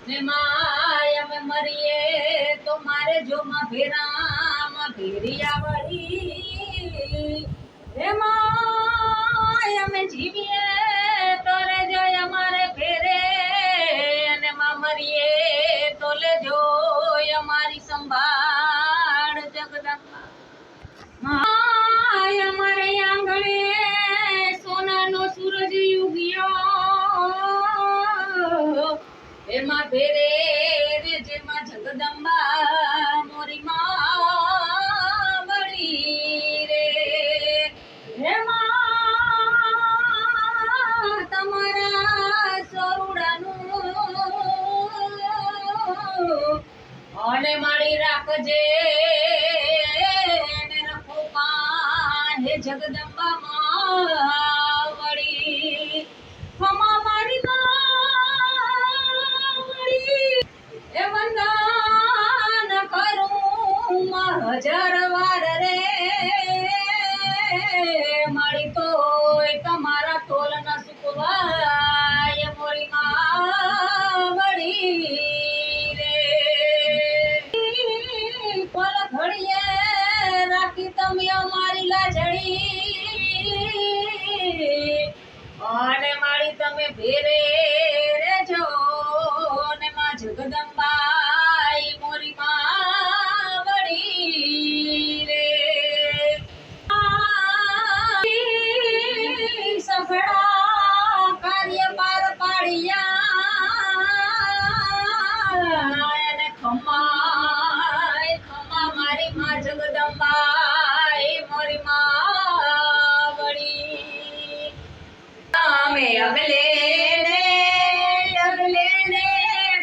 ને માય અમે મરીએ તો મારે જો માં ભેરિયા વળી હે માય અમે જીવીએ તો રે જય અમારે ફેરે અને માં મરીએ તો લેજો અમારી સંભાળ જગદંબા માય અમારે આંગણે સોનાનો સૂરજ ઉગ્યો એમાં ભેરે રે જેમાં જગદંબા મોરી માં વળી રે હે માં તમારા સોરડાનું અને મારી રાખજે ને રખો માં હે જગદંબા માં વળી ખમા મારી માં વળી એ વંદન કરું માં હજાર વાર રે મારી તો તમારા તોલ ન સુકવાય મોરી માં વળી પલ ઘડીએ રાખી તમે અમારી લાજડી અને મારી તમે ભેરે રેજો ને માં જગદંબાઈ મોરી માં વળી રે સફળા કાર્ય પાર પાડિયા અને ખમા મારી માં જગદંબાઈ મોરી માં વળી અમે અગલે ને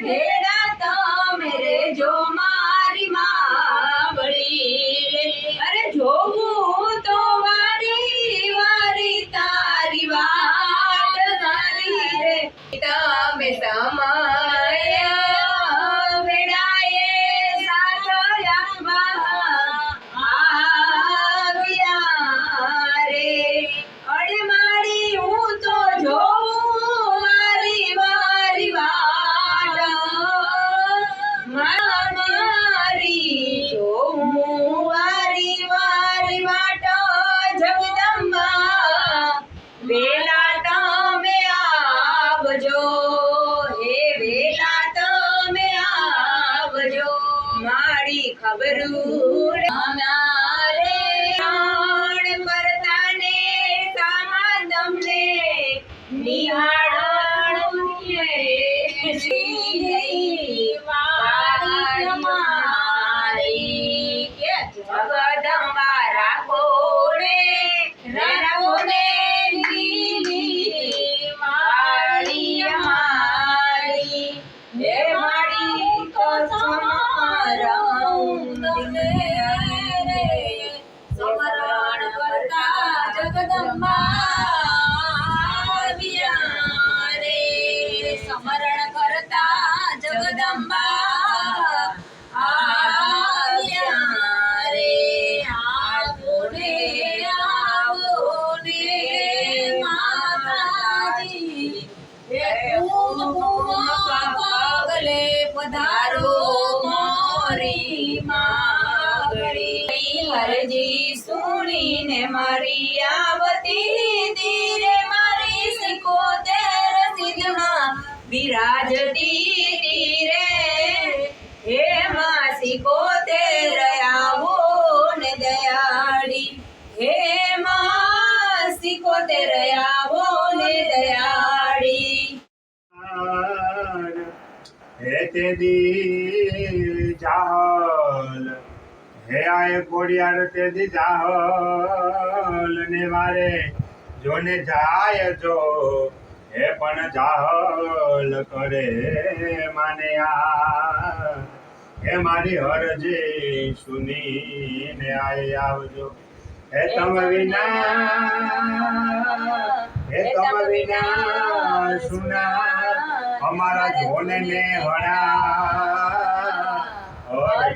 ભેડા તમે રે જો મારી માં વળી અરે જોવું તો વારી વારી તારી વાટ તારી રે તમે સમય વેલા તમે આવજો હે વેલા તમે આવજો મારી ખબરું અમારે પ્રાણ કરતા ને સામા તમને નિહાળો મારી કે જગદંબા રાખો રે રાખો રે સમરણ કરતા જગદંબા રે સમરણ કરતા જગદંબા રે આવો ને માતાજી પગલે પધારો મોરી માગણી હરજી સુણીને મારી આવતી ધીરે મારી 75 સિદ્ધમાં બિરાજતી ધીરે હે માં 75 આવો ને દયાળી હે માં 75 આવો ને દયાળી હે તે દી જાહલ હે આય કોડિયાર તે દી જાહલ ને મારે જોને જાય જો હે પણ જાહલ કરે માને આ હે મારી હરજી સુનીને આય આવજો હે તમ વિના સુના અમારા જોને ને હણા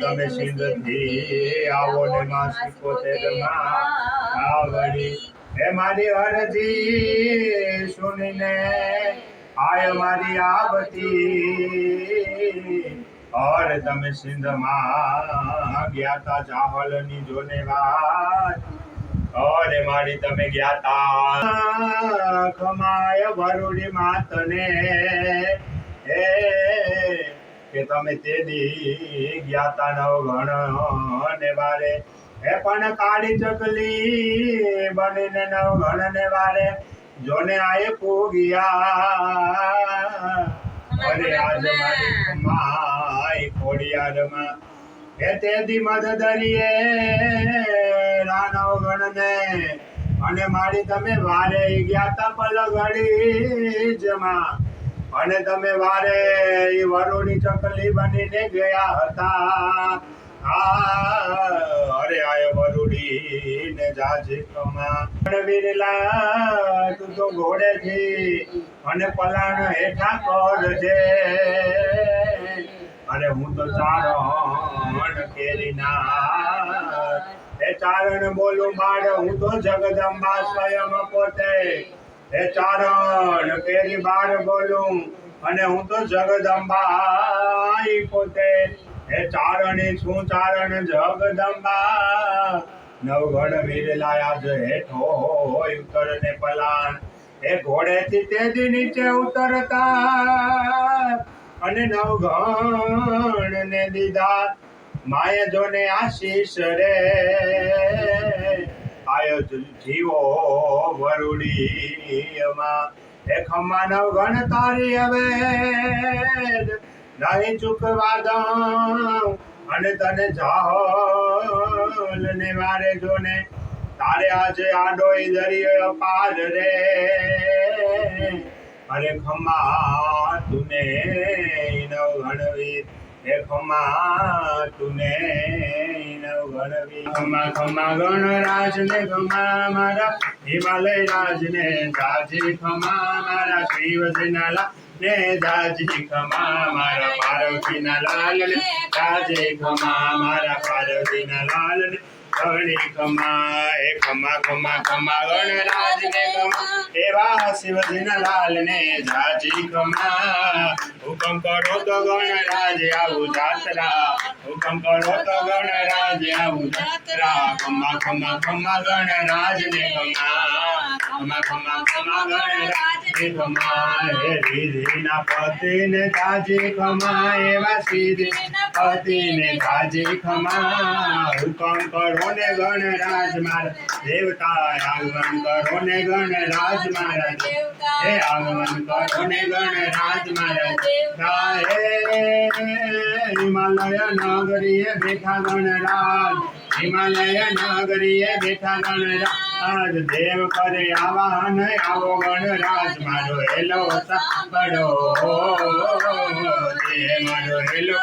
તમે સિંધથી આવો ને માં 75 માં આવડી હે મારી અરજી સુનીને આય મારી આવતી ઓર તમે સિંધમાં ગયા તા ચાવલની જોને વાત ઓરે મારી તમે ગયા તા ખમાય વરુડી માતને હે કે તમે તે દી ગયા તા નવઘણ ને વારે હે પણ કાળી ચકલી બનીને નવઘણ ને વારે જોને આય પૂગ્યા અરે આજ મારી માય ખોડિયારમાં હે તે દી મદદરીએ રાનવ ગણને અને મારી તમે વારે ગયા તા પલગડી જમા અને તમે વારે ઈ વરુડી ચકલી બનીને ગયા હતા અરે આય વરુડી ને જાજી કમા વીરલા તું તો ઘોડેથી અને પલાણ હેઠા કરજે અરે હું તો ચારણ કેરીના એ ચારણ બોલું બાળ હું તો જગદંબા સ્વયં પોતે એ ચારણ કેરી બાળ બોલું અને હું તો જગદંબા પોતે એ ચારણી છું ચારણ જગદંબા નવઘણ વીર લાયા જ હેઠો ઉતર ને પલાણ એ ઘોડેથી તેદી નીચે ઉતરતા અને નવઘણ ને દીધા માય જોને આશીષ રે આયો જીવો વરુડીમાં એ ખમ્મા નવઘણ તારી હવે નહીં ચૂકવા દઉં અને તને જાહલ ને મારે જોને તારે આજે આડોઈ દરિયો પાર રે અરે ખમ્મા તુને નવઘણવીર હે ખમ્મા તુને નવઘણવીર ખમ્મા ખમ્મા ગણરાજ ને ખમ્મા મારા હિમાલય રાજ ને જાજી ખમ્મા મારા શ્રીવસના લા ને જાજી ખમ્મા મારા પાર્વતીના લાલ ને જાજી ખમ્મા મારા પાર્વતીના લાલ ને ગણી ખમ્મા એ ખમ્મા ખમ્મા ખમ્મા ગણરાજ ને ખમ્મા એવા શિવજીના લાલ ને જાજી ખમ્મા હુકમ કરો તો ગણરાજ આવું જાત્રા હુકમ કરો તો ગણરાજ આવું જાત્રા ખમ્મા ખમ્મા ખમ્મા ગણરાજ ને ખમ્મા ખમ્મા ખમ્મા ખમ્મા ગણરાજ ને ખમ્મા હે રીધીના પતિ ને જાજી ખમ્મા એવા સીધી પતિ ને જાજી ખમ્મા હુકમ કરો ને ગણરાજ મારા દેવતા આગમન કરો ને ગણરાજ મારા દેવતા હે આગમન કરો ને ગણરાજ મારા દેવતા હે હિમાલય નગરીએ બેઠા ગણરાજ હિમાલય નગરીએ બેઠા ગણરાજ દેવ કરે આવાહન આવો ગણરાજ મારો હેલો સાંભળો દેવ મારો હેલો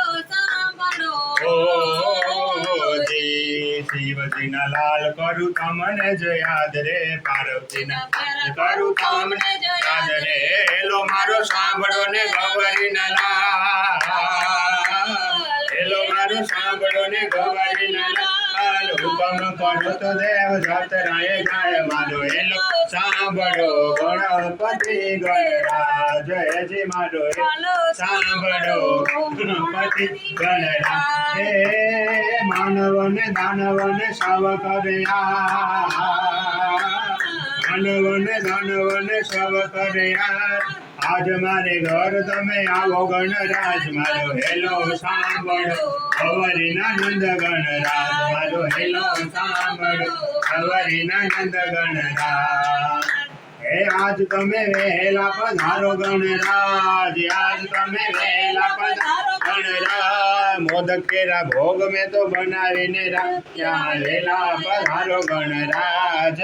શિવજીના લાલ કરું તમને જ યાદ રે પાર્વતીના કરું તમને યાદ રે હેલો મારો સાંભળો ને ગૌરીના લાલ હેલો મારો સાંભળો ને ગૌરીના લાલ હુકમ કરો તો દેવ જાતરાએ ગાય મારો હેલો સાંભળો ગણપતિ ગણરાજ હેજી મારો સાંભળો ગણપતિ ગણરાજ હે માનવ ને દાનવ ને સવ કર્યા માનવ ને દાનવ ને સવ કર્યા આજ મારે ઘર તમે આવો ગણરાજ મારો હેલો સાંભળો ગૌરીના નંદ ગણરાજ મારો હેલો સાંભળો ગૌરીના નંદ ગણરાજ હે આજ તમે વહેલા પધારો ગણરાજ આજ તમે વહેલા પધારો ગણરાજ મોદક કેરા ભોગ મેં તો બનાવીને રાખ્યા વહેલા પધારો ગણરાજ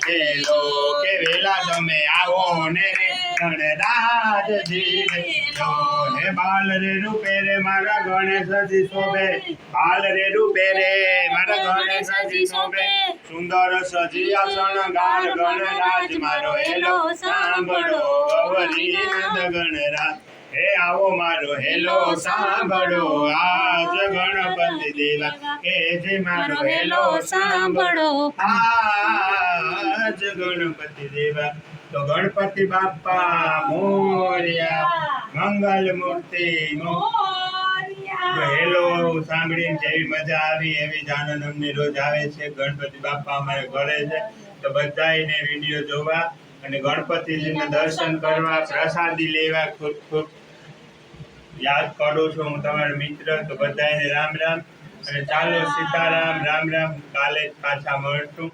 હેલો કે વહેલા તમે આવો ને રે ગણરાજજી હે બાલ રે રૂપે રે મારા ગણેશજી શોભે બાલ રે રૂપે રે મારા ગણેશજી શોભે સુંદર સજિયા શણગાર ગણરાજ મારો હેલો સાંભળો ગૌરી નંદ ગણરાજ હે આવો મારો હેલો સાંભળો આજ ગણપતિ દેવા કે જે મારો હેલો સાંભળો આ આજ ગણપતિ દેવા તો ગણપતિ બાપા મોર્યા મંગલ મૂર્તિ હેલો સાંભળીને જેવી મજા આવી એવી જ આનંદ અમને રોજ આવે છે. ગણપતિ બાપા અમારે ઘરે છે તો બધાને વિડીયો જોવા અને ગણપતિજીને દર્શન કરવા પ્રસાદી લેવા ખૂબ ખૂબ યાદ કરું છું હું તમારો મિત્ર. તો બધાને રામ રામ અને ચાલો સીતારામ રામ રામ. કાલે જ પાછા મળશું.